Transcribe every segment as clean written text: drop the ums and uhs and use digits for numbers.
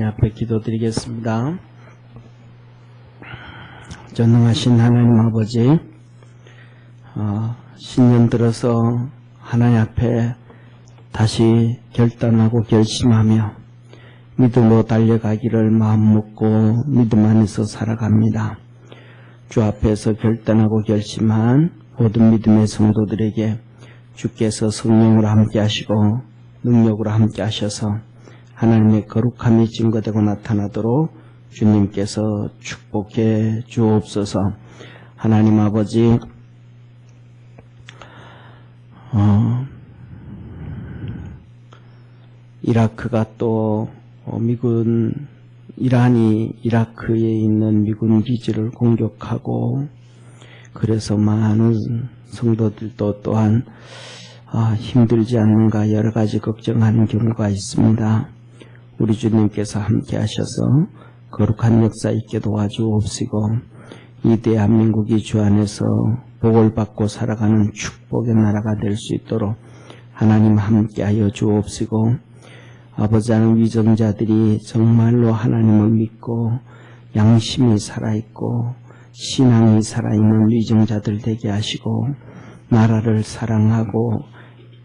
앞에 기도드리겠습니다. 전능하신 하나님 아버지, 신년 들어서 하나님 앞에 다시 결단하고 결심하며 믿음으로 달려가기를 마음 먹고 믿음 안에서 살아갑니다. 주 앞에서 결단하고 결심한 모든 믿음의 성도들에게 주께서 성령으로 함께 하시고 능력으로 함께 하셔서 하나님의 거룩함이 증거되고 나타나도록 주님께서 축복해 주옵소서. 하나님 아버지, 이라크가 또 이란이 이라크에 있는 미군 기지를 공격하고, 그래서 많은 성도들도 또한 힘들지 않는가 여러 가지 걱정하는 경우가 있습니다. 우리 주님께서 함께 하셔서 거룩한 역사 있게 도와주옵시고, 이 대한민국이 주 안에서 복을 받고 살아가는 축복의 나라가 될 수 있도록 하나님 함께하여 주옵시고, 아버지 하나님, 위정자들이 정말로 하나님을 믿고 양심이 살아있고 신앙이 살아있는 위정자들 되게 하시고, 나라를 사랑하고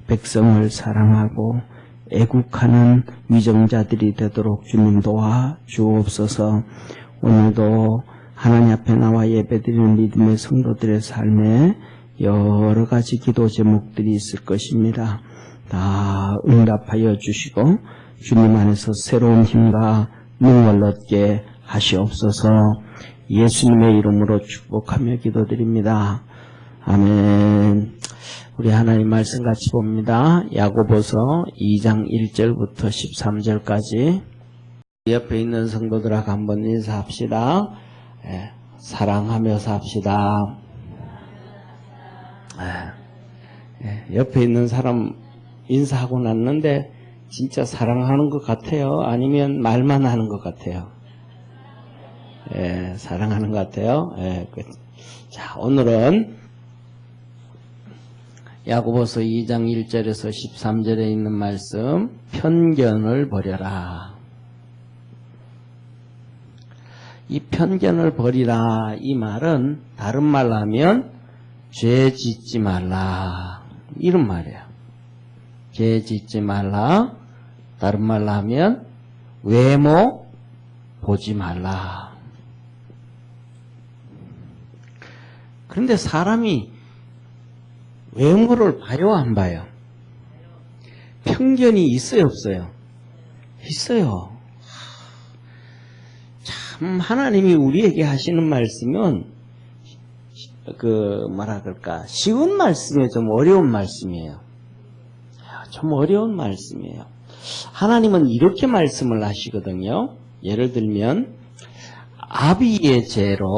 백성을 사랑하고 애국하는 위정자들이 되도록 주님 도와 주옵소서. 오늘도 하나님 앞에 나와 예배드리는 믿음의 성도들의 삶에 여러 가지 기도 제목들이 있을 것입니다. 다 응답하여 주시고 주님 안에서 새로운 힘과 능력을 얻게 하시옵소서. 예수님의 이름으로 축복하며 기도드립니다. 아멘. 우리 하나님 말씀 같이 봅니다. 야고보서 2장 1절부터 13절까지. 옆에 있는 성도들하고 한번 인사합시다. 사랑하며 삽시다. 옆에 있는 사람 인사하고 났는데 진짜 사랑하는 것 같아요? 아니면 말만 하는 것 같아요? 사랑하는 것 같아요. 자, 오늘은 야고보서 2장 1절에서 13절에 있는 말씀, 편견을 버려라. 이 편견을 버리라, 이 말은 다른 말로 하면 죄 짓지 말라, 이런 말이에요. 죄 짓지 말라, 다른 말로 하면 외모 보지 말라. 그런데 사람이 외모를 봐요, 안 봐요? 편견이 있어요, 없어요? 있어요. 참 하나님이 우리에게 하시는 말씀은 뭐라 그럴까, 쉬운 말씀이에요, 좀 어려운 말씀이에요. 좀 어려운 말씀이에요. 하나님은 이렇게 말씀을 하시거든요. 예를 들면 아비의 죄를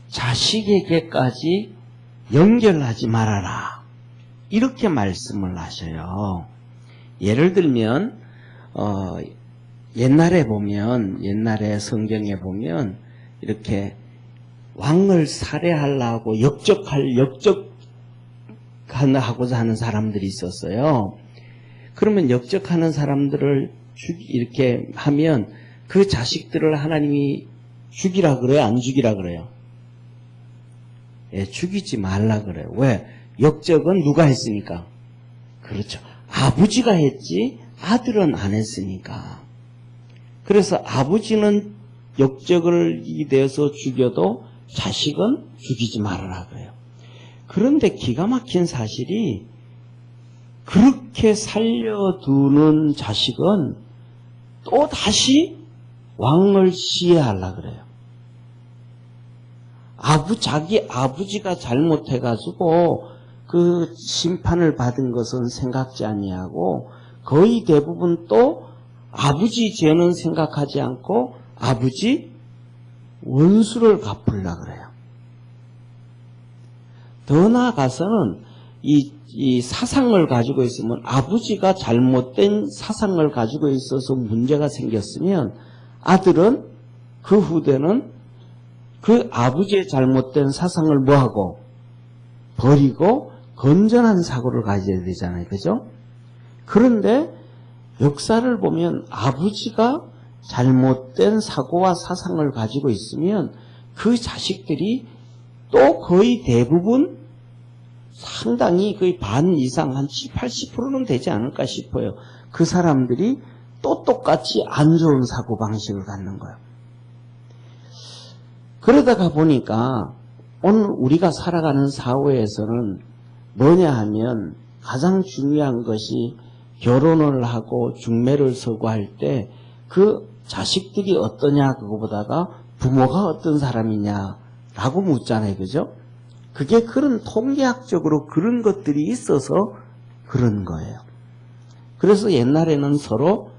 자식에게까지 연결하지 말아라, 이렇게 말씀을 하셔요. 예를 들면 옛날에 성경에 보면 이렇게 왕을 살해하려고 역적하고자 하는 사람들이 있었어요. 그러면 역적하는 사람들을 이렇게 하면 그 자식들을 하나님이 죽이라 그래요? 안 죽이라 그래요? 죽이지 말라 그래요. 왜? 역적은 누가 했으니까? 그렇죠. 아버지가 했지 아들은 안 했으니까. 그래서 아버지는 역적을 되어서 죽여도 자식은 죽이지 말아라 그래요. 그런데 기가 막힌 사실이, 그렇게 살려두는 자식은 또 다시 왕을 시해하려 그래요. 자기 아버지가 잘못해가지고 그 심판을 받은 것은 생각지 아니하고, 거의 대부분 또 아버지 죄는 생각하지 않고 아버지 원수를 갚으려 그래요. 더 나아가서는 이 사상을 가지고 있으면, 아버지가 잘못된 사상을 가지고 있어서 문제가 생겼으면 아들은, 그 후대는 그 아버지의 잘못된 사상을 뭐하고 버리고 건전한 사고를 가져야 되잖아요. 그죠? 그런데 역사를 보면 아버지가 잘못된 사고와 사상을 가지고 있으면 그 자식들이 또 거의 대부분 상당히 거의 반 이상 한 70, 80%는 되지 않을까 싶어요. 그 사람들이 또 똑같이 안 좋은 사고방식을 갖는 거예요. 그러다가 보니까 오늘 우리가 살아가는 사회에서는 뭐냐 하면 가장 중요한 것이 결혼을 하고 중매를 서고 할 때 그 자식들이 어떠냐 그거보다가 부모가 어떤 사람이냐라고 묻잖아요. 그죠? 그게 그런 통계학적으로 그런 것들이 있어서 그런 거예요. 그래서 옛날에는 서로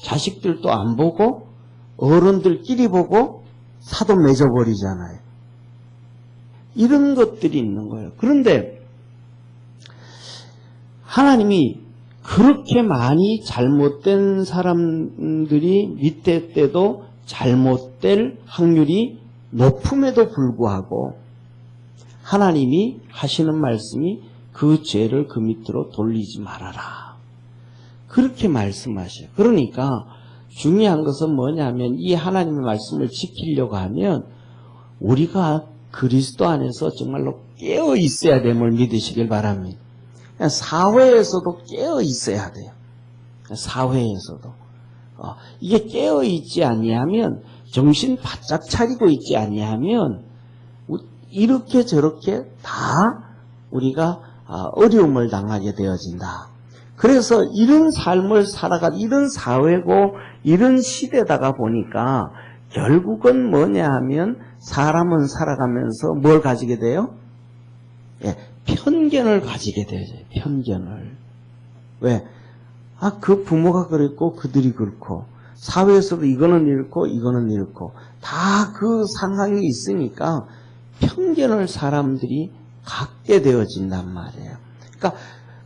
자식들도 안 보고 어른들끼리 보고 사도 맺어버리잖아요. 이런 것들이 있는 거예요. 그런데 하나님이 그렇게 많이 잘못된 사람들이 밑에 때도 잘못될 확률이 높음에도 불구하고 하나님이 하시는 말씀이 그 죄를 그 밑으로 돌리지 말아라. 그렇게 말씀하셔요. 그러니까 중요한 것은 뭐냐면 이 하나님의 말씀을 지키려고 하면 우리가 그리스도 안에서 정말로 깨어 있어야 됨을 믿으시길 바랍니다. 사회에서도 깨어 있어야 돼요. 사회에서도. 이게 깨어 있지 아니하면 정신 바짝 차리고 있지 아니하면 이렇게 저렇게 다 우리가 어려움을 당하게 되어진다. 그래서 이런 삶을 이런 사회고 이런 시대다가 보니까 결국은 뭐냐 하면 사람은 살아가면서 뭘 가지게 돼요? 예, 편견을 가지게 되죠. 편견을. 왜? 그 부모가 그랬고 그들이 그렇고 사회에서도 이거는 이렇고 이거는 이렇고 다 그 상황이 있으니까 편견을 사람들이 갖게 되어진단 말이에요.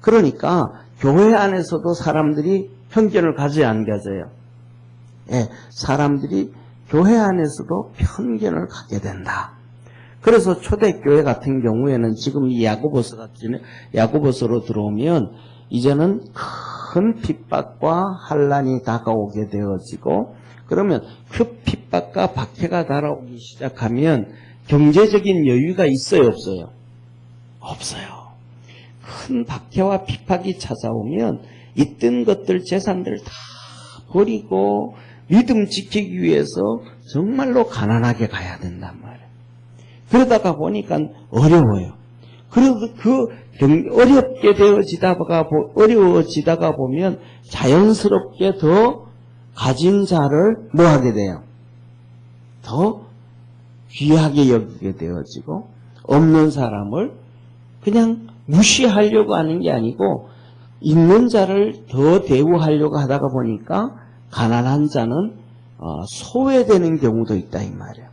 그러니까 교회 안에서도 사람들이 편견을 가져야 안 가져요. 예, 사람들이 교회 안에서도 편견을 갖게 된다. 그래서 초대교회 같은 경우에는 지금 이 야고보서로 들어오면 이제는 큰 핍박과 환난이 다가오게 되어지고 그러면 그 핍박과 박해가 달아오기 시작하면 경제적인 여유가 있어요, 없어요? 없어요. 큰 박해와 핍박이 찾아오면 있던 것들, 재산들 다 버리고 믿음 지키기 위해서 정말로 가난하게 가야 된단 말이에요. 그러다가 보니까 어려워요. 그리고 어려워지다가 보면 자연스럽게 더 가진 자를 뭐 하게 돼요? 더 귀하게 여기게 되어지고 없는 사람을 그냥 무시하려고 하는 게 아니고 있는 자를 더 대우하려고 하다가 보니까 가난한 자는 소외되는 경우도 있다 이 말이에요.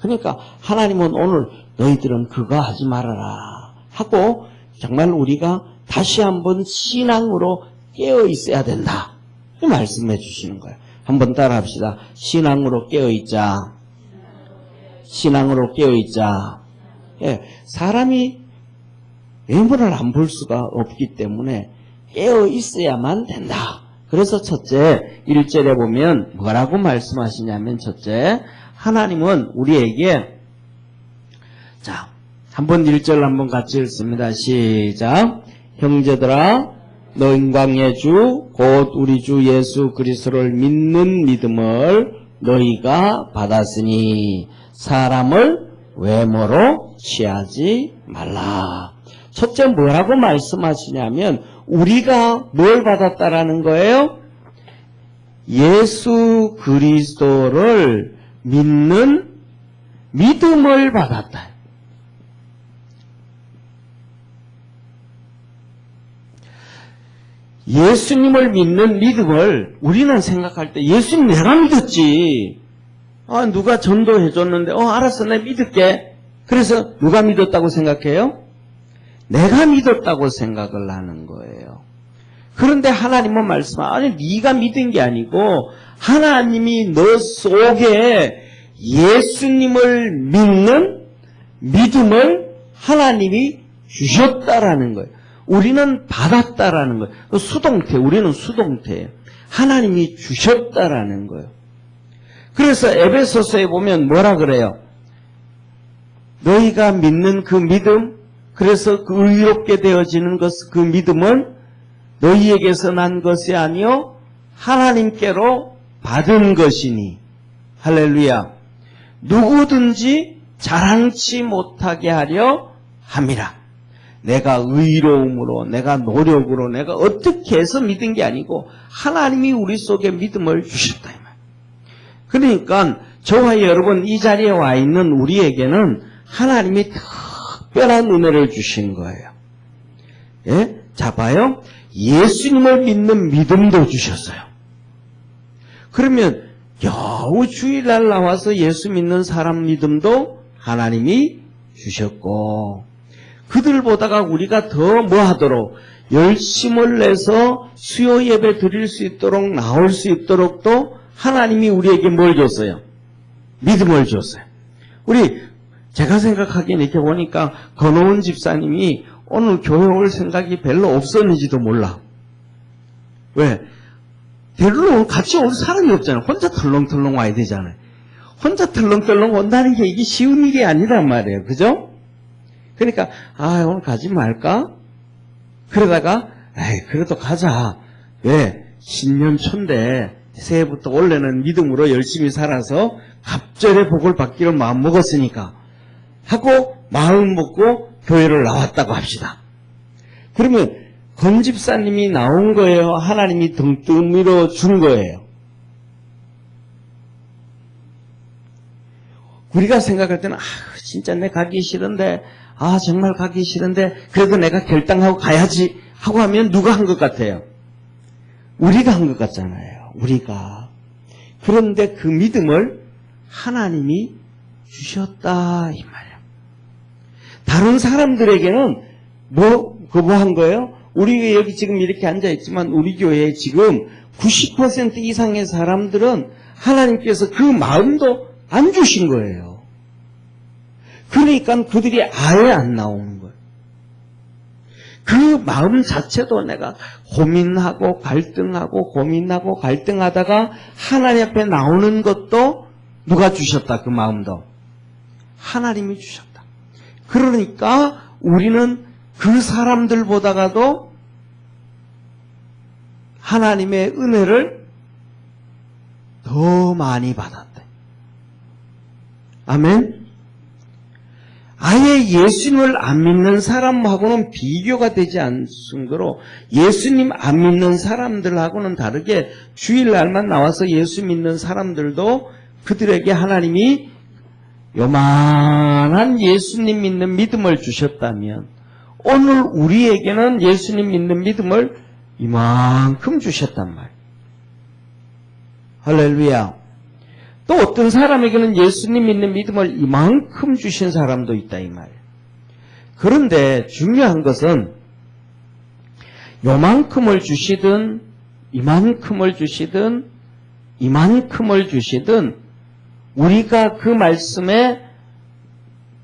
그러니까 하나님은 오늘 너희들은 그거 하지 말아라 하고 정말 우리가 다시 한번 신앙으로 깨어 있어야 된다 이 말씀해 주시는 거예요. 한번 따라 합시다. 신앙으로 깨어 있자. 신앙으로 깨어 있자. 예, 사람이 외모를 안 볼 수가 없기 때문에 깨어 있어야만 된다. 그래서 첫째 1절에 보면 뭐라고 말씀하시냐면 첫째 하나님은 우리에게 자 한번 1절 한번 같이 읽습니다. 시작. 형제들아 너 인광의 주 곧 우리 주 예수 그리스도를 믿는 믿음을 너희가 받았으니 사람을 외모로 취하지 말라. 첫째 뭐라고 말씀하시냐면 우리가 뭘 받았다라는 거예요? 예수 그리스도를 믿는 믿음을 받았다. 예수님을 믿는 믿음을 우리는 생각할 때 예수님 내가 믿었지. 누가 전도해 줬는데 알았어 내가 믿을게. 그래서 누가 믿었다고 생각해요? 내가 믿었다고 생각을 하는 거예요. 그런데 하나님은 아니 네가 믿은 게 아니고 하나님이 너 속에 예수님을 믿는 믿음을 하나님이 주셨다라는 거예요. 우리는 받았다라는 거예요. 수동태, 우리는 수동태예요. 하나님이 주셨다라는 거예요. 그래서 에베소서에 보면 뭐라 그래요? 너희가 믿는 그 믿음, 그래서 그 의롭게 되어지는 것, 그 믿음은 너희에게서 난 것이 아니요 하나님께로 받은 것이니. 할렐루야. 누구든지 자랑치 못하게 하려 함이라. 내가 의로움으로, 내가 노력으로, 내가 어떻게 해서 믿은 게 아니고 하나님이 우리 속에 믿음을 주셨다 이 말. 그러니까 저와 여러분 이 자리에 와 있는 우리에게는 하나님이 특별한 은혜를 주신 거예요. 예? 자 봐요. 예수님을 믿는 믿음도 주셨어요. 그러면 겨우 주일날 나와서 예수 믿는 사람 믿음도 하나님이 주셨고, 그들보다가 우리가 더 뭐하도록 열심을 내서 수요 예배 드릴 수 있도록 나올 수 있도록 또 하나님이 우리에게 뭘 줬어요? 믿음을 줬어요. 제가 생각하기엔 이렇게 보니까 건호은 집사님이 오늘 교회 올 생각이 별로 없었는지도 몰라. 왜? 별로 같이 올 사람이 없잖아요. 혼자 털렁털렁 와야 되잖아요. 혼자 털렁털렁 온다는 게 이게 쉬운 일이 아니란 말이에요. 그죠? 그러니까 오늘 가지 말까? 그러다가 그래도 가자. 왜? 신년 초인데 새해부터 원래는 믿음으로 열심히 살아서 갑절의 복을 받기를 마음먹었으니까 하고 마음 먹고 교회를 나왔다고 합시다. 그러면 건 집사님이 나온 거예요? 하나님이 등 떠밀어 준 거예요? 우리가 생각할 때는 진짜 내 가기 싫은데 정말 가기 싫은데 그래도 내가 결단하고 가야지 하고 하면 누가 한 것 같아요? 우리가 한 것 같잖아요. 우리가. 그런데 그 믿음을 하나님이 주셨다 이 말이에요. 다른 사람들에게는 뭐 한 거예요? 우리 여기 지금 이렇게 앉아있지만 우리 교회에 지금 90% 이상의 사람들은 하나님께서 그 마음도 안 주신 거예요. 그러니까 그들이 아예 안 나오는 거예요. 그 마음 자체도 내가 고민하고 갈등하다가 하나님 앞에 나오는 것도 누가 주셨다? 그 마음도 하나님이 주셨다. 그러니까 우리는 그 사람들보다가도 하나님의 은혜를 더 많이 받았다. 아멘. 아예 예수님을 안 믿는 사람하고는 비교가 되지 않을 정도로 예수님 안 믿는 사람들하고는 다르게 주일날만 나와서 예수 믿는 사람들도 그들에게 하나님이 요만한 예수님 믿는 믿음을 주셨다면 오늘 우리에게는 예수님 믿는 믿음을 이만큼 주셨단 말이에요. 할렐루야. 또 어떤 사람에게는 예수님 믿는 믿음을 이만큼 주신 사람도 있다 이 말이에요. 그런데 중요한 것은 요만큼을 주시든 이만큼을 주시든 우리가 그 말씀에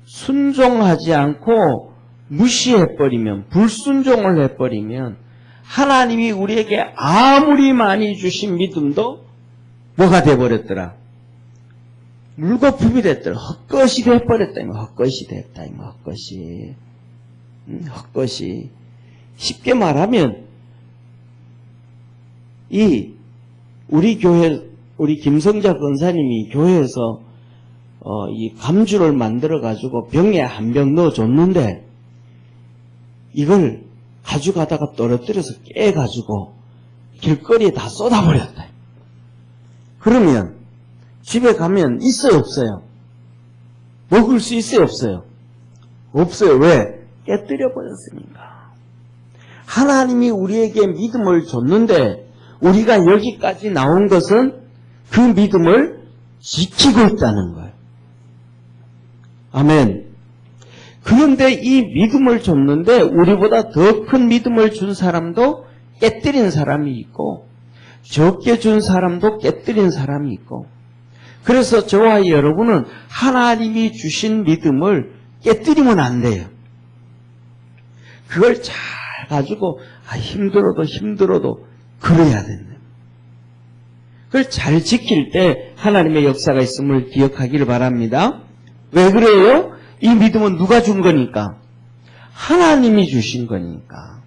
순종하지 않고 무시해버리면, 불순종을 해버리면 하나님이 우리에게 아무리 많이 주신 믿음도 뭐가 돼버렸더라? 물거품이 됐더라. 헛것이 돼버렸다. 헛것이 됐다. 헛것이. 쉽게 말하면 우리 교회, 우리 김성자 권사님이 교회에서 이 감주를 만들어 가지고 병에 한 병 넣어줬는데 이걸 가져가다가 떨어뜨려서 깨가지고 길거리에 다 쏟아버렸다. 그러면 집에 가면 있어요, 없어요? 먹을 수 있어요, 없어요? 없어요. 왜? 깨뜨려 버렸으니까. 하나님이 우리에게 믿음을 줬는데 우리가 여기까지 나온 것은 그 믿음을 지키고 있다는 거예요. 아멘. 그런데 이 믿음을 줬는데 우리보다 더 큰 믿음을 준 사람도 깨뜨린 사람이 있고 적게 준 사람도 깨뜨린 사람이 있고, 그래서 저와 여러분은 하나님이 주신 믿음을 깨뜨리면 안 돼요. 그걸 잘 가지고 힘들어도 그래야 된다. 그걸 잘 지킬 때 하나님의 역사가 있음을 기억하기를 바랍니다. 왜 그래요? 이 믿음은 누가 준 거니까? 하나님이 주신 거니까.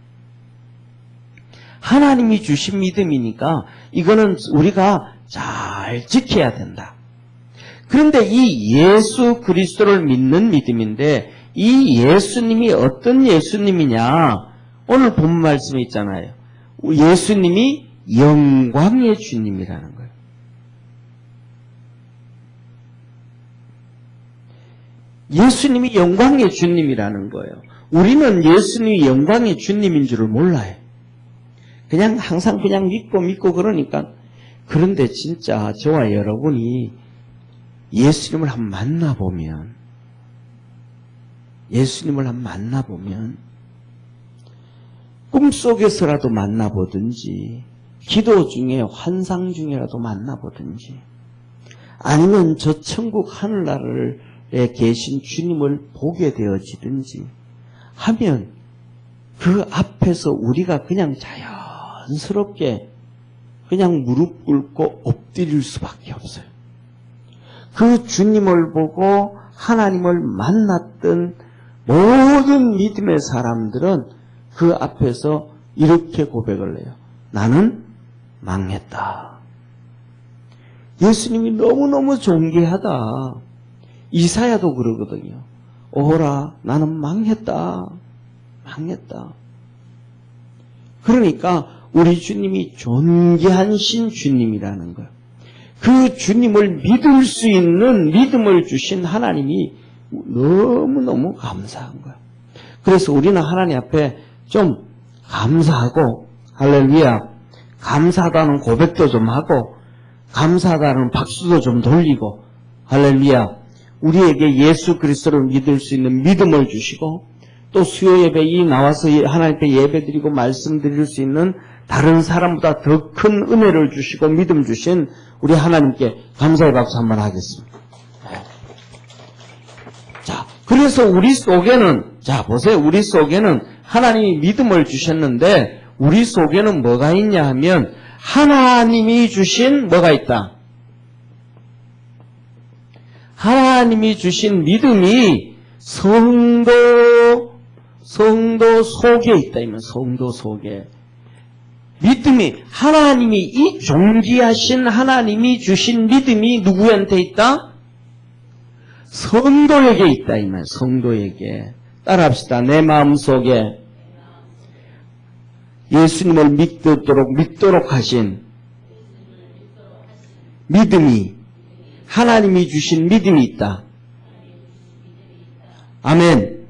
하나님이 주신 믿음이니까 이거는 우리가 잘 지켜야 된다. 그런데 이 예수 그리스도를 믿는 믿음인데 이 예수님이 어떤 예수님이냐? 오늘 본 말씀에 있잖아요. 예수님이 영광의 주님이라는 거예요. 예수님이 영광의 주님이라는 거예요. 우리는 예수님이 영광의 주님인 줄을 몰라요. 그냥 항상 그냥 믿고 그러니까. 그런데 진짜 저와 여러분이 예수님을 한번 만나보면 꿈속에서라도 만나보든지 기도 중에 환상 중에라도 만나보든지 아니면 저 천국 하늘나라에 계신 주님을 보게 되어지든지 하면 그 앞에서 우리가 그냥 자연스럽게 그냥 무릎 꿇고 엎드릴 수밖에 없어요. 그 주님을 보고 하나님을 만났던 모든 믿음의 사람들은 그 앞에서 이렇게 고백을 해요. 나는 망했다. 예수님이 너무너무 존귀하다. 이사야도 그러거든요. 오호라 나는 망했다. 그러니까 우리 주님이 존귀하신 주님이라는 거예요. 그 주님을 믿을 수 있는 믿음을 주신 하나님이 너무너무 감사한 거예요. 그래서 우리는 하나님 앞에 좀 감사하고 할렐루야 감사하다는 고백도 좀 하고 감사하다는 박수도 좀 돌리고 할렐루야 우리에게 예수 그리스도를 믿을 수 있는 믿음을 주시고 또 수요 예배에 나와서 하나님께 예배드리고 말씀드릴 수 있는 다른 사람보다 더 큰 은혜를 주시고 믿음 주신 우리 하나님께 감사의 박수 한번 하겠습니다. 자, 그래서 우리 속에는 자 보세요. 우리 속에는 하나님이 믿음을 주셨는데 우리 속에는 뭐가 있냐 하면 하나님이 주신 뭐가 있다. 하나님이 주신 믿음이 성도 속에 있다. 이면 성도 속에 믿음이 하나님이 이 존귀하신 하나님이 주신 믿음이 누구한테 있다? 성도에게 있다. 이면 성도에게 따라합시다. 내 마음속에 예수님을 믿도록 하신 믿음이 하나님이 주신 믿음이 있다. 아멘.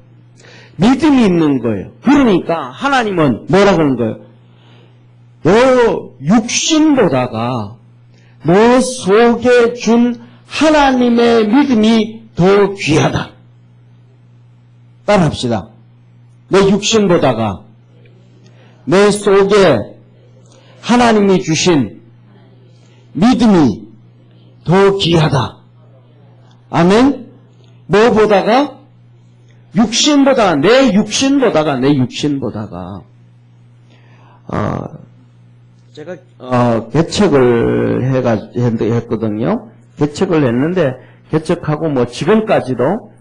믿음이 있는 거예요. 그러니까 하나님은 뭐라고 하는 거예요? 너 육신보다가 너 속에 준 하나님의 믿음이 더 귀하다. 따라합시다. 내 육신보다가 내 속에 하나님이 주신 믿음이 더 귀하다. 아멘? 뭐보다가? 육신보다가, 내 육신보다가, 제가, 개척을 했거든요. 개척을 했는데, 개척하고 뭐 지금까지도,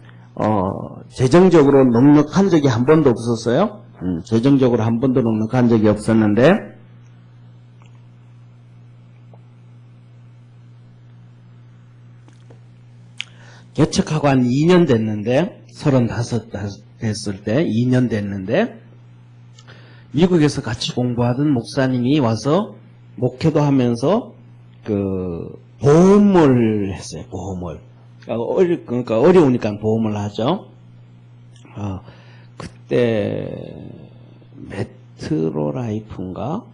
재정적으로 넉넉한 적이 한 번도 없었어요. 재정적으로 한 번도 넉넉한 적이 없었는데, 개척하고 한 2년 됐는데, 35 됐을 때, 2년 됐는데, 미국에서 같이 공부하던 목사님이 와서 목회도 하면서 보험을 했어요. 보험을. 그러니까 어려우니까 보험을 하죠. 그때 메트로라이프인가?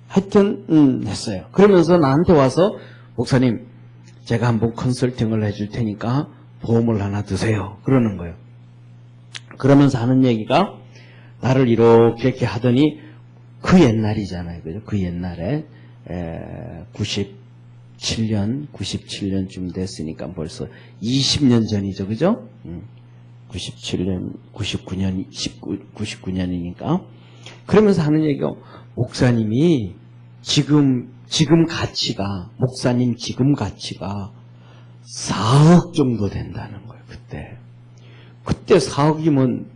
하여튼 했어요. 그러면서 나한테 와서 목사님 제가 한번 컨설팅을 해줄 테니까 보험을 하나 드세요. 그러는 거예요. 그러면서 하는 얘기가 나를 이렇게 하더니 그 옛날이잖아요. 그죠? 그 옛날에 97년쯤 됐으니까 벌써 20년 전이죠. 그죠? 97년, 99년이니까. 그러면서 하는 얘기가, 목사님이 지금 가치가, 목사님 지금 가치가 4억 정도 된다는 거예요, 그때. 그때 4억이면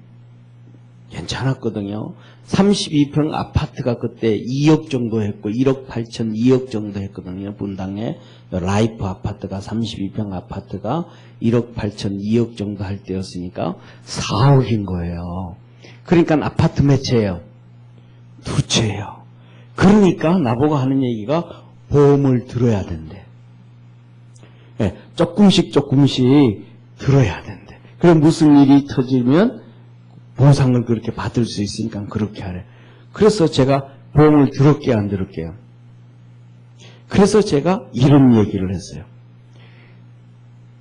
괜찮았거든요. 32평 아파트가 그때 2억 정도 했고 1억 8천 2억 정도 했거든요. 분당에 라이프 아파트가 32평 아파트가 1억 8천 2억 정도 할 때였으니까 4억인 거예요. 그러니까 아파트 몇 채예요? 2채예요. 그러니까 나보고 하는 얘기가 보험을 들어야 된대. 네, 조금씩 들어야 된대. 그럼 무슨 일이 터지면 보상을 그렇게 받을 수 있으니까 그렇게 하래. 그래서 제가 보험을 들었게요, 안 들었게요? 그래서 제가 이런 얘기를 했어요.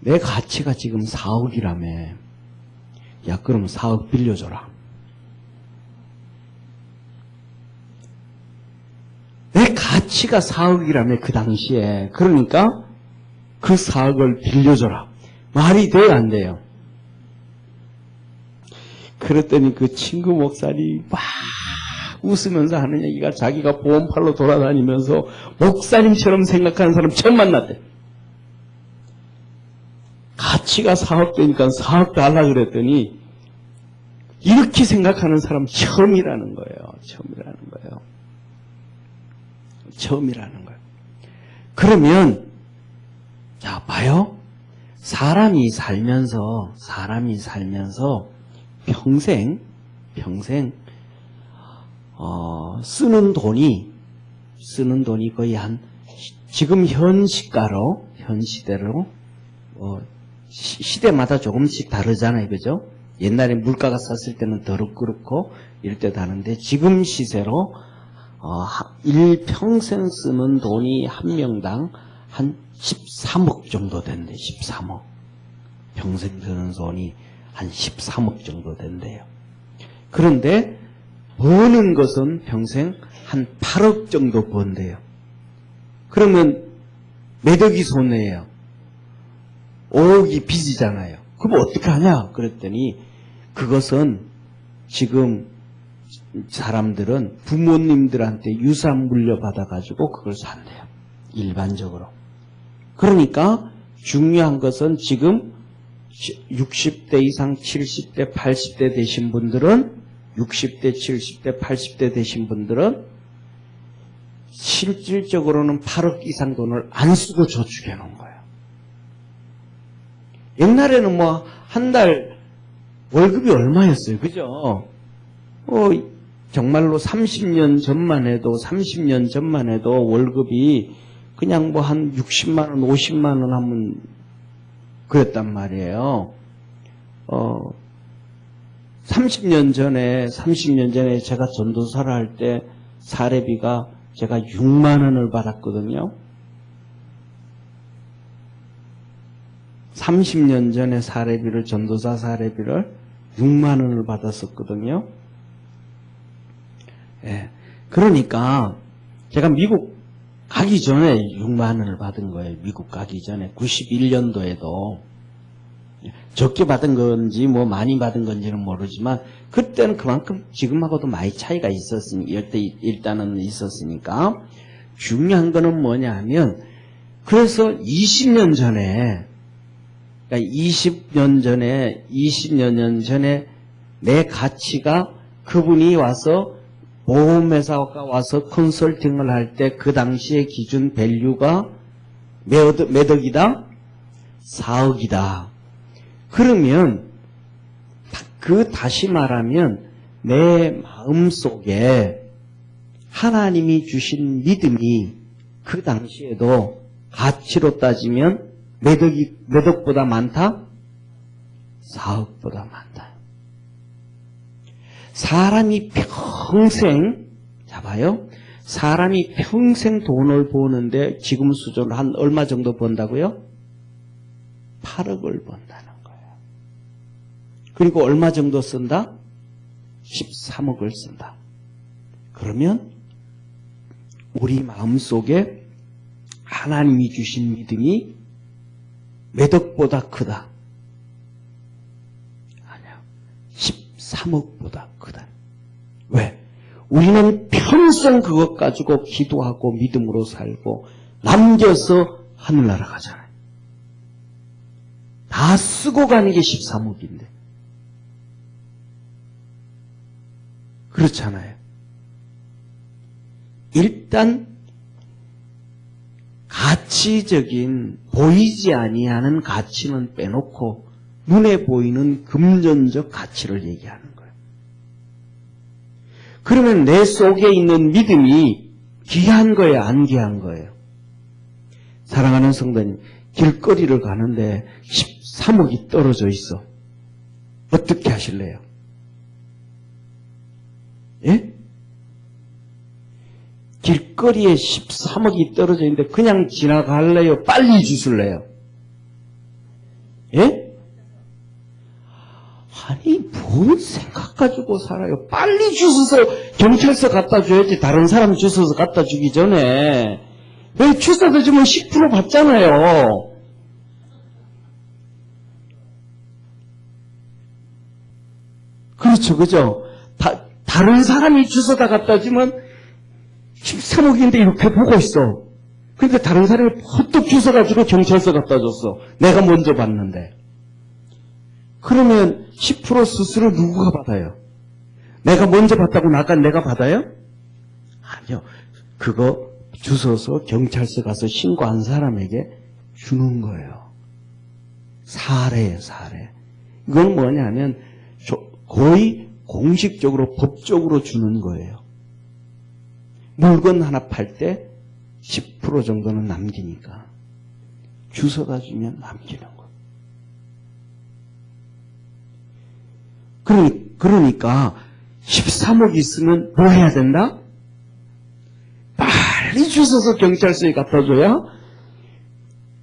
내 가치가 지금 4억이라며. 야, 그럼 4억 빌려줘라. 내 가치가 4억이라며, 그 당시에. 그러니까 그 4억을 빌려줘라. 말이 돼요, 안 돼요? 그랬더니 그 친구 목사님 막 웃으면서 하는 얘기가, 자기가 보험팔로 돌아다니면서 목사님처럼 생각하는 사람 처음 만났대. 가치가 4억 되니까 4억 달라 그랬더니 이렇게 생각하는 사람 처음이라는 거예요. 처음이라는 거예요. 그러면 자, 봐요. 사람이 살면서 평생 쓰는 돈이 거의 지금 현 시대로 시대마다 조금씩 다르잖아요, 그죠? 옛날에 물가가 쌌을 때는 더 그렇고 이럴 때 다른데, 지금 시세로 일평생 쓰는 돈이 한 명당 한 13억 정도 된대. 13억. 평생 쓰는 돈이 한 13억 정도 된대요. 그런데 버는 것은 평생 한 8억 정도 번대요. 그러면 몇 억이 손해예요? 5억이 빚이잖아요. 그럼 어떻게 하냐? 그랬더니 그것은 지금 사람들은 부모님들한테 유산 물려받아가지고 그걸 산대요. 일반적으로. 그러니까 중요한 것은 지금 60대 이상 70대 80대 되신 분들은 60대 70대 80대 되신 분들은 실질적으로는 8억 이상 돈을 안 쓰고 저축해 놓은 거예요. 옛날에는 뭐 한 달 월급이 얼마였어요, 그죠? 정말로 30년 전만 해도 월급이 그냥 뭐 한 60만 원 50만 원 하면 그랬단 말이에요. 30년 전에 제가 전도사를 할 때 사례비가 제가 6만 원을 받았거든요. 30년 전에 전도사 사례비를 6만 원을 받았었거든요. 예. 그러니까 제가 미국 가기 전에 6만 원을 받은 거예요. 미국 가기 전에 91년도에도 적게 받은 건지 뭐 많이 받은 건지는 모르지만 그때는 그만큼 지금하고도 많이 차이가 일단은 있었으니까. 중요한 거는 뭐냐 하면, 그래서 20년 전에 그러니까 20여 년 전에 내 가치가, 그분이 와서 보험회사가 와서 컨설팅을 할 때 그 당시의 기준 밸류가 몇 억이다? 4억이다. 그러면 다시 말하면 내 마음속에 하나님이 주신 믿음이 그 당시에도 가치로 따지면 몇 억보다 많다? 4억보다 많다. 사람이 평생, 잡아요. 사람이 평생 돈을 버는데 지금 수준으로 한 얼마 정도 번다고요? 8억을 번다는 거예요. 그리고 얼마 정도 쓴다? 13억을 쓴다. 그러면 우리 마음속에 하나님이 주신 믿음이 몇 억보다 크다. 아니야, 13억보다 크다. 왜? 우리는 평생 그것 가지고 기도하고 믿음으로 살고 남겨서 하늘나라 가잖아요. 다 쓰고 가는 게 13억인데. 그렇잖아요. 일단 가치적인 보이지 아니하는 가치는 빼놓고 눈에 보이는 금전적 가치를 얘기하는 거예요. 그러면 내 속에 있는 믿음이 귀한 거예요, 안 귀한 거예요? 사랑하는 성도님, 길거리를 가는데 13억이 떨어져 있어. 어떻게 하실래요? 예? 길거리에 13억이 떨어져 있는데 그냥 지나갈래요? 빨리 주술래요? 예? 아니, 뭔 생각 가지고 살아요? 빨리 주워서 경찰서 갖다 줘야지. 다른 사람 주워서 갖다 주기 전에. 왜 주워서 주면 10% 받잖아요. 그렇죠, 그죠? 다른 사람이 주워다 갖다 주면 13억인데 이렇게 보고 있어. 근데 다른 사람이 헛떡 주워가지고 경찰서 갖다 줬어. 내가 먼저 받는데. 그러면 10% 수수료 누구가 받아요? 내가 먼저 받다고 나간 내가 받아요? 아니요. 그거 주워서 경찰서 가서 신고한 사람에게 주는 거예요. 사례예요, 사례. 이건 뭐냐면 거의 공식적으로 법적으로 주는 거예요. 물건 하나 팔 때 10% 정도는 남기니까 주워다 주면 남기는 거예요. 그러니까 13억 있으면 뭐 해야 된다? 빨리 주워서 경찰서에 갖다 줘야.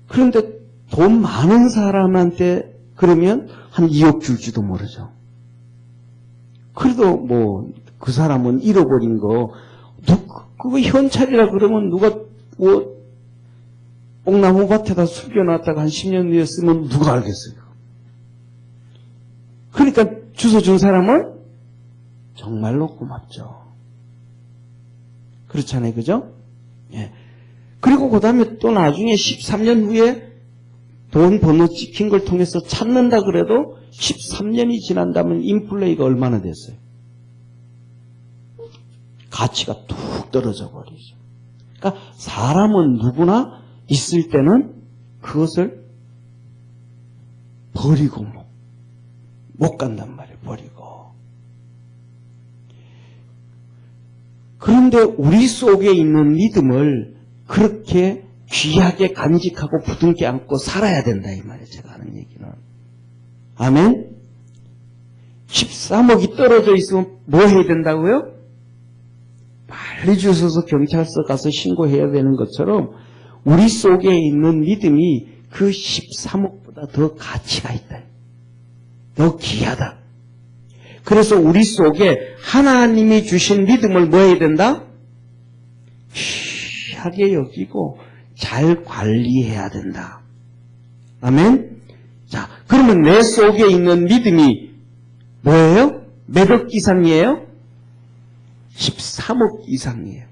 그런데 돈 많은 사람한테 그러면 한 2억 줄지도 모르죠. 그래도 뭐 그 사람은 잃어버린 거 그거 현찰이라 그러면 누가 뭐 뽕나무 밭에다 숨겨놨다가 한 10년 뒤에 쓰면 누가 알겠어요? 그러니까 주워준 사람은 정말로 고맙죠. 그렇잖아요, 그죠? 예. 그리고 그 다음에 또 나중에 13년 후에 돈 번호 찍힌 걸 통해서 찾는다 그래도 13년이 지난다면 인플레이가 얼마나 됐어요? 가치가 툭 떨어져 버리죠. 그러니까 사람은 누구나 있을 때는 그것을 버리고 못 간단 말이에요. 버리고. 그런데 우리 속에 있는 믿음을 그렇게 귀하게 간직하고 부둥켜 안고 살아야 된다 이 말이에요. 제가 하는 얘기는. 아멘? 13억이 떨어져 있으면 뭐 해야 된다고요? 빨리 주워서 경찰서 가서 신고해야 되는 것처럼 우리 속에 있는 믿음이 그 13억보다 더 가치가 있다. 더 귀하다. 그래서 우리 속에 하나님이 주신 믿음을 뭐 해야 된다? 귀하게 여기고 잘 관리해야 된다. 아멘? 자, 그러면 내 속에 있는 믿음이 뭐예요? 몇 억 이상이에요? 13억 이상이에요.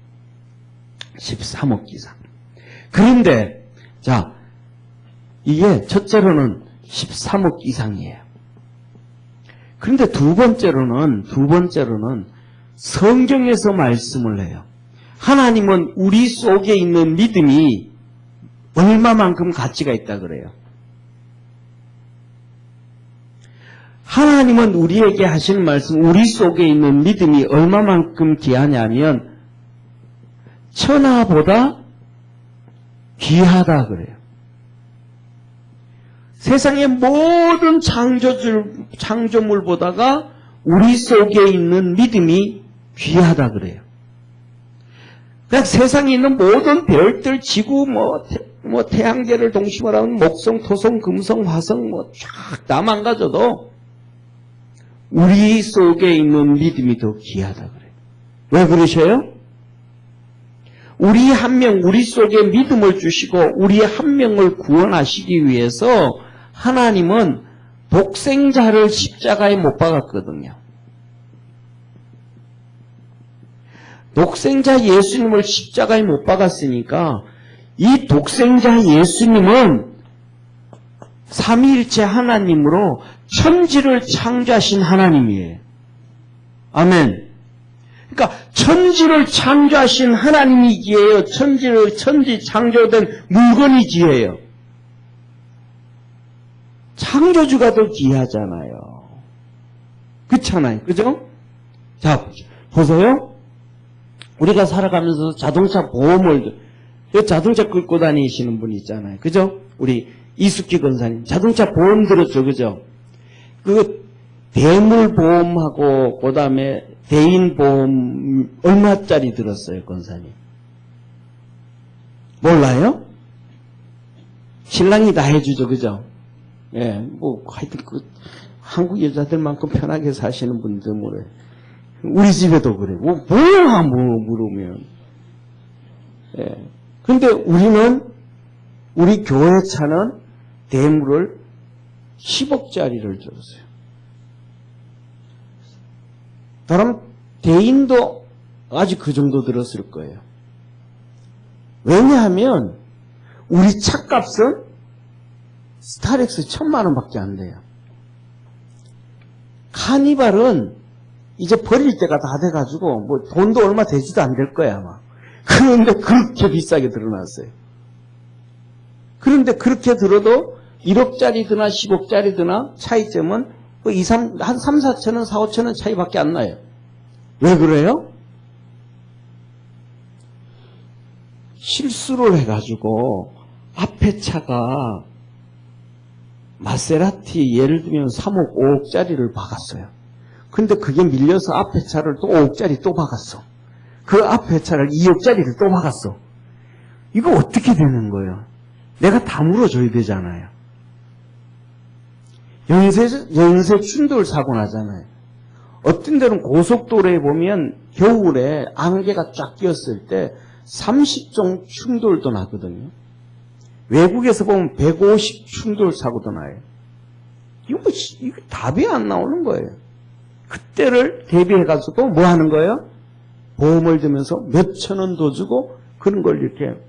13억 이상. 그런데, 자, 이게 첫째로는 13억 이상이에요. 그런데 두 번째로는 성경에서 말씀을 해요. 하나님은 우리 속에 있는 믿음이 얼마만큼 가치가 있다 그래요. 하나님은 우리에게 하시는 말씀, 우리 속에 있는 믿음이 얼마만큼 귀하냐면 천하보다 귀하다 그래요. 세상의 모든 창조물보다가 우리 속에 있는 믿음이 귀하다 그래요. 그냥 세상에 있는 모든 별들, 지구, 태양계를 동심으로 하면 목성, 토성, 금성, 화성, 쫙 다 망가져도 우리 속에 있는 믿음이 더 귀하다 그래요. 왜 그러셔요? 우리 한 명, 우리 속에 믿음을 주시고 우리 한 명을 구원하시기 위해서 하나님은 독생자를 십자가에 못 박았거든요. 독생자 예수님을 십자가에 못 박았으니까 이 독생자 예수님은 삼위일체 하나님으로 천지를 창조하신 하나님이에요. 아멘. 그러니까 천지를 창조하신 하나님이기에요. 천지 창조된 물건이지예요. 창조주가 더 귀하잖아요. 그렇잖아요. 그죠? 자, 보세요. 우리가 살아가면서 자동차 보험을, 자동차 끌고 다니시는 분 있잖아요. 그죠? 우리 이숙기 권사님. 자동차 보험 들었죠. 그죠? 그, 대물 보험하고, 그 다음에 대인 보험, 얼마짜리 들었어요, 권사님? 몰라요? 신랑이 다 해주죠. 그죠? 예, 뭐, 하여튼, 한국 여자들만큼 편하게 사시는 분들 뭐래. 우리 집에도 그래. 뭐야, 물으면. 예. 근데 우리 교회 차는 대물을 10억짜리를 줬어요. 다른 대인도 아직 그 정도 들었을 거예요. 왜냐하면, 우리 차값은 스타렉스 1000만 원밖에 안 돼요. 카니발은 이제 버릴 때가 다 돼가지고 뭐 돈도 얼마 되지도 안 될 거야 아마. 그런데 그렇게 비싸게 들어놨어요. 그런데 그렇게 들어도 1억짜리 드나 10억짜리 드나 차이점은 한 3, 4천 원, 4, 5천 원 차이밖에 안 나요. 왜 그래요? 실수를 해가지고 앞에 차가 마세라티 예를 들면 3억, 5억짜리를 박았어요. 근데 그게 밀려서 앞에 차를 또 5억짜리 또 박았어. 그 앞에 차를 2억짜리를 또 박았어. 이거 어떻게 되는 거예요? 내가 다 물어줘야 되잖아요. 연쇄 충돌 사고 나잖아요. 어떤 데는 고속도로에 보면 겨울에 안개가 쫙 끼었을 때 30종 충돌도 나거든요. 외국에서 보면 150 충돌 사고도 나요. 이거 답이 안 나오는 거예요. 그때를 대비해가지고 뭐 하는 거예요? 보험을 들면서 몇천 원 더 주고 그런 걸 이렇게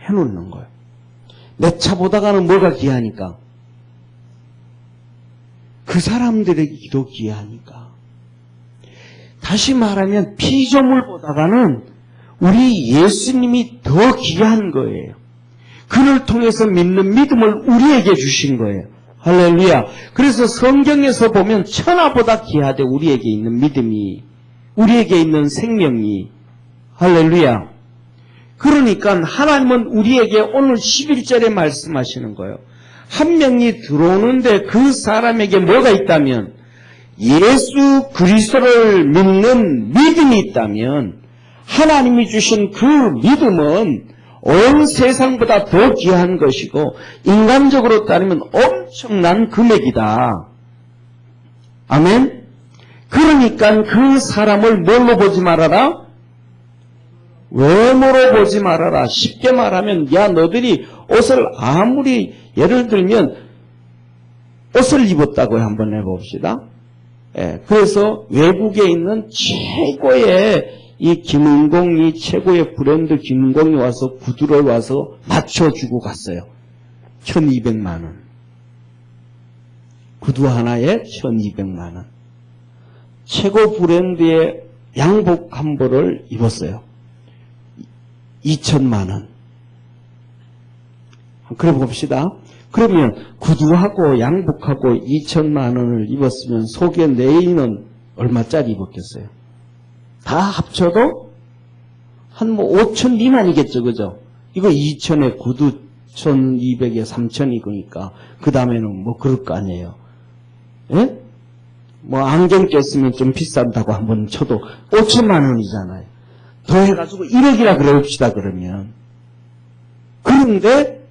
해놓는 거예요. 내 차 보다가는 뭐가 귀하니까? 그 사람들의 기도 귀하니까. 다시 말하면 피조물보다가는 우리 예수님이 더 귀한 거예요. 그를 통해서 믿는 믿음을 우리에게 주신 거예요. 할렐루야. 그래서 성경에서 보면 천하보다 귀하되 우리에게 있는 믿음이, 우리에게 있는 생명이. 할렐루야. 그러니까 하나님은 우리에게 오늘 11절에 말씀하시는 거예요. 한 명이 들어오는데 그 사람에게 뭐가 있다면, 예수 그리스도를 믿는 믿음이 있다면 하나님이 주신 그 믿음은 온 세상보다 더 귀한 것이고 인간적으로 따르면 엄청난 금액이다. 아멘? 그러니까 그 사람을 뭘로 보지 말아라? 외모로 보지 말아라. 쉽게 말하면 야 너들이 옷을 아무리 예를 들면 옷을 입었다고 한번 해봅시다. 예, 그래서 외국에 있는 최고의 이 김은공이 최고의 브랜드 김은공이 와서 구두를 와서 맞춰주고 갔어요. 1200만 원. 구두 하나에 1200만 원. 최고 브랜드의 양복 한 벌을 입었어요. 2000만 원. 그래 봅시다. 그러면 구두하고 양복하고 2000만 원을 입었으면 속에 내인은 얼마짜리 입었겠어요? 다 합쳐도 한 뭐 5천 미만이겠죠, 그죠? 이거 2천에 구두 1200에 3000이니까 그 다음에는 뭐 그럴 거 아니에요. 예? 뭐 안경 꼈으면 좀 비싼다고 한번 쳐도 5천만 원이잖아요. 더 해가지고 1억이라 그래 봅시다, 그러면. 그런데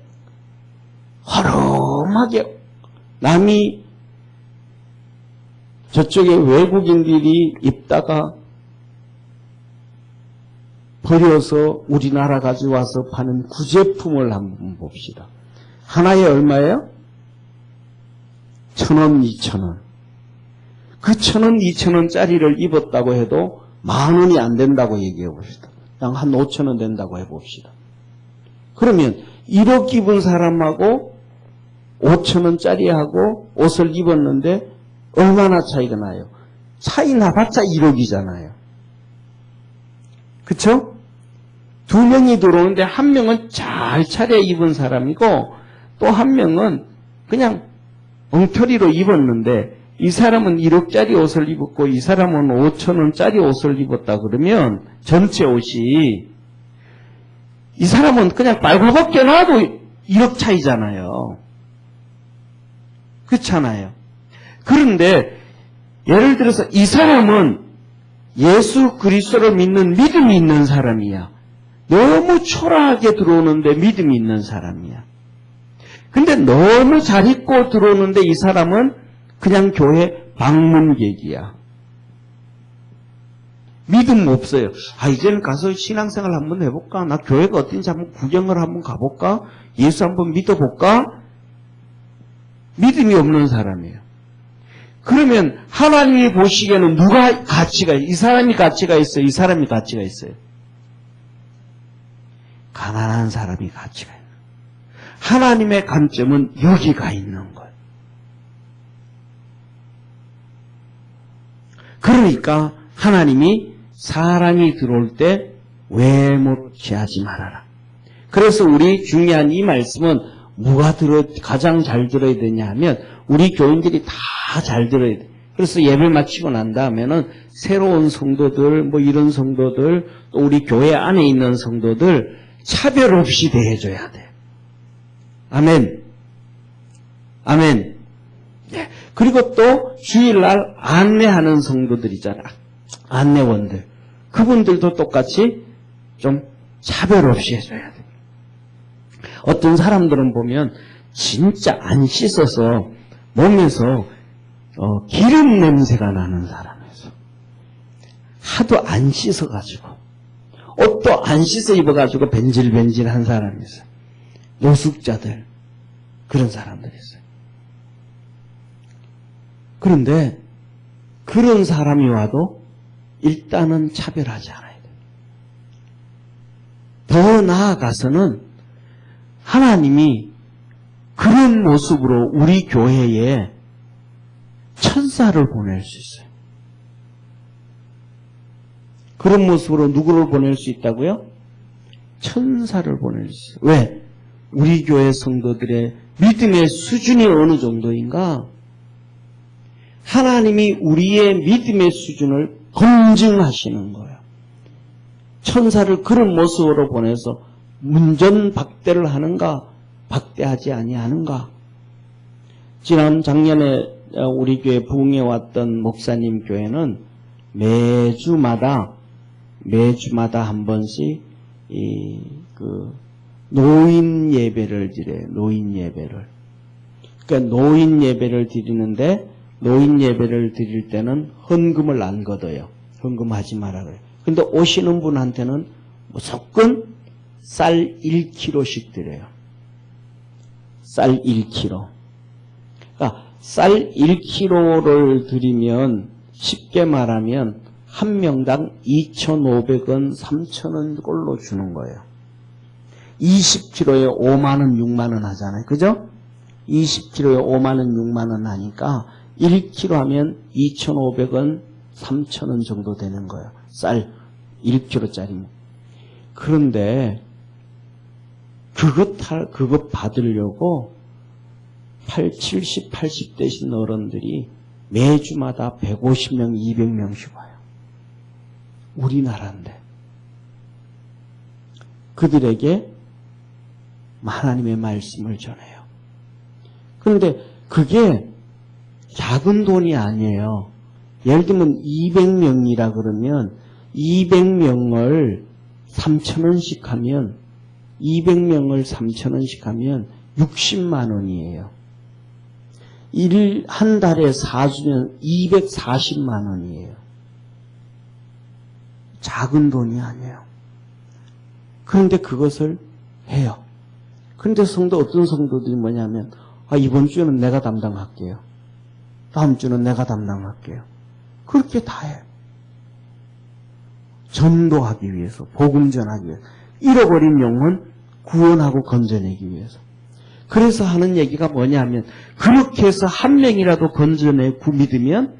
허름하게 남이 저쪽에 외국인들이 입다가 버려서 우리나라 가져와서 파는 구제품을 한번 봅시다. 하나에 얼마예요? 1000원, 2000원. 그 1000원, 2000원짜리를 입었다고 해도 10,000원이 안 된다고 얘기해 봅시다. 그냥 한 5,000원 된다고 해 봅시다. 그러면 1억 입은 사람하고 5,000원짜리하고 옷을 입었는데 얼마나 차이가 나요? 차이 나봤자 1억이잖아요. 그쵸? 두 명이 들어오는데 한 명은 잘 차려 입은 사람이고 또 한 명은 그냥 엉터리로 입었는데 이 사람은 1억짜리 옷을 입었고 이 사람은 5,000원짜리 옷을 입었다 그러면 전체 옷이 이 사람은 그냥 빨갛게 놔도 1억 차이잖아요. 그렇잖아요. 그런데 예를 들어서 이 사람은 예수 그리스도를 믿는 믿음이 있는 사람이야. 너무 초라하게 들어오는데 믿음이 있는 사람이야. 근데 너무 잘 입고 들어오는데 이 사람은 그냥 교회 방문객이야. 믿음 없어요. 이제는 가서 신앙생활 한번 해볼까? 나 교회가 어떤지 한번 구경을 한번 가볼까? 예수 한번 믿어볼까? 믿음이 없는 사람이에요. 그러면 하나님이 보시기에는 누가 가치가 있어요? 이 사람이 가치가 있어요? 이 사람이 가치가 있어요? 가난한 사람이 가치가 있어요. 하나님의 관점은 여기가 있는 거예요. 그러니까 하나님이 사람이 들어올 때 외모로 취하지 말아라. 그래서 우리 중요한 이 말씀은 뭐가 가장 잘 들어야 되냐 하면 우리 교인들이 다 잘 들어야 돼. 그래서 예배 마치고 난 다음에는 새로운 성도들, 이런 성도들, 또 우리 교회 안에 있는 성도들 차별 없이 대해줘야 돼. 아멘. 아멘. 네. 그리고 또 주일날 안내하는 성도들 있잖아. 안내원들. 그분들도 똑같이 좀 차별 없이 해줘야 돼. 어떤 사람들은 보면 진짜 안 씻어서 몸에서 기름 냄새가 나는 사람이었어. 하도 안 씻어가지고 옷도 안 씻어 입어가지고 벤질벤질한 사람이 있어요. 노숙자들 그런 사람들이 있어요. 그런데 그런 사람이 와도 일단은 차별하지 않아야 돼요. 더 나아가서는 하나님이 그런 모습으로 우리 교회에 천사를 보낼 수 있어요. 그런 모습으로 누구를 보낼 수 있다고요? 천사를 보낼 수 있어요. 왜? 우리 교회 성도들의 믿음의 수준이 어느 정도인가? 하나님이 우리의 믿음의 수준을 검증하시는 거예요. 천사를 그런 모습으로 보내서 문전박대를 하는가? 박대하지 아니하는가? 작년에 우리 교회 부흥에 왔던 목사님 교회는 매주마다 한 번씩 노인 예배를 드려요. 노인 예배를. 그러니까 노인 예배를 드리는데 노인 예배를 드릴 때는 헌금을 안 걷어요. 헌금하지 말아 그래요. 근데 오시는 분한테는 무조건 쌀 1kg씩 드려요. 쌀 1kg. 그러니까 쌀 1kg를 드리면 쉽게 말하면 한 명당 2,500원, 3,000원 꼴로 주는 거예요. 20kg에 5만원, 6만원 하잖아요. 그죠? 20kg에 5만원, 6만원 하니까 1kg 하면 2,500원, 3,000원 정도 되는 거예요. 쌀 1kg짜리. 그런데 그것 받으려고 70, 80 되신 어른들이 매주마다 150명, 200명씩 와요. 우리나라인데. 그들에게 하나님의 말씀을 전해요. 그런데 그게 작은 돈이 아니에요. 예를 들면 200명이라 그러면 200명을 3,000원씩 하면 200명을 3,000원씩 하면 60만 원이에요. 한 달에 4주면 240만 원이에요. 작은 돈이 아니에요. 그런데 그것을 해요. 그런데 어떤 성도들이 뭐냐면, 이번 주는 내가 담당할게요. 다음 주는 내가 담당할게요. 그렇게 다 해요. 전도하기 위해서, 복음 전하기 위해서, 잃어버린 영혼 구원하고 건져내기 위해서. 그래서 하는 얘기가 뭐냐면, 그렇게 해서 한 명이라도 건져내 믿으면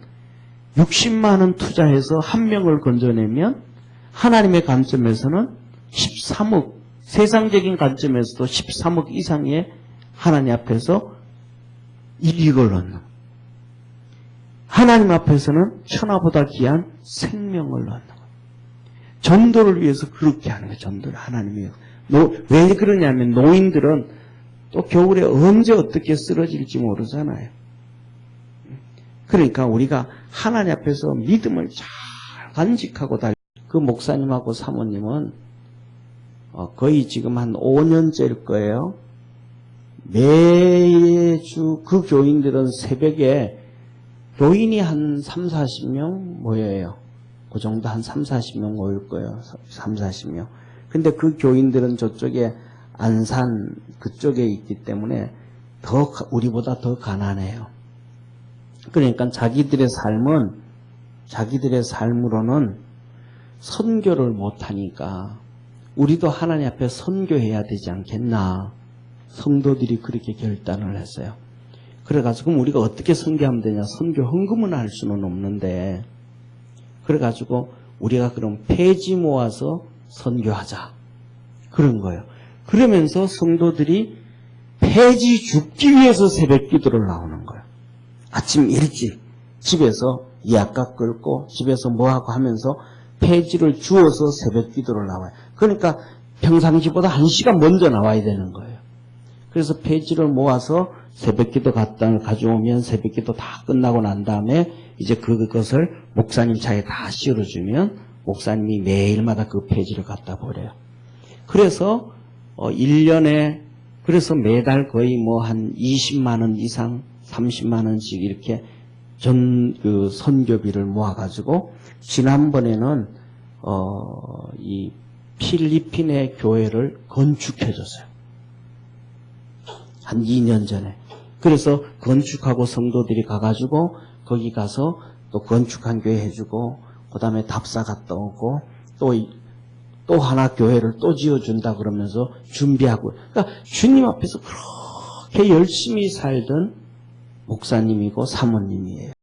60만 원 투자해서 한 명을 건져내면 하나님의 관점에서는 13억, 세상적인 관점에서도 13억 이상의 하나님 앞에서 이익을 얻는, 하나님 앞에서는 천하보다 귀한 생명을 얻는 거예요. 전도를 위해서 그렇게 하는 거예요. 전도를 하나님이 위해서. 왜 그러냐면 노인들은 또 겨울에 언제 어떻게 쓰러질지 모르잖아요. 그러니까 우리가 하나님 앞에서 믿음을 잘 간직하고 그 목사님하고 사모님은 거의 지금 한 5년째일 거예요. 매주 그 교인들은 새벽에 교인이 한 3, 40명 모여요. 그 정도 한 3, 40명 모일 거예요. 3, 40명. 근데 그 교인들은 저쪽에 안산 그쪽에 있기 때문에 우리보다 더 가난해요. 그러니까 자기들의 삶으로는 선교를 못하니까 우리도 하나님 앞에 선교해야 되지 않겠나. 성도들이 그렇게 결단을 했어요. 그래가지고 그럼 우리가 어떻게 선교하면 되냐. 선교 헌금은 할 수는 없는데, 그래가지고 우리가 그럼 폐지 모아서 선교하자. 그런 거예요. 그러면서 성도들이 폐지 죽기 위해서 새벽 기도를 나오는 거예요. 아침 일찍 집에서 약각 끌고 집에서 뭐하고 하면서 폐지를 주어서 새벽 기도를 나와요. 그러니까 평상시보다 1시간 먼저 나와야 되는 거예요. 그래서 폐지를 모아서 새벽 기도 가져오면 새벽 기도 다 끝나고 난 다음에 이제 그것을 목사님 차에 다 실어주면 목사님이 매일마다 그 폐지를 갖다 버려요. 그래서 1년에 그래서 매달 거의 뭐 한 20만 원 이상 30만 원씩 이렇게 그 선교비를 모아가지고 지난번에는 이 필리핀의 교회를 건축해줬어요. 한 2년 전에. 그래서 건축하고 성도들이 가가지고 거기 가서 또 건축한 교회 해주고 그 다음에 답사 갔다 오고 또 하나 교회를 또 지어준다 그러면서 준비하고, 그러니까 주님 앞에서 그렇게 열심히 살던 목사님이고 사모님이에요.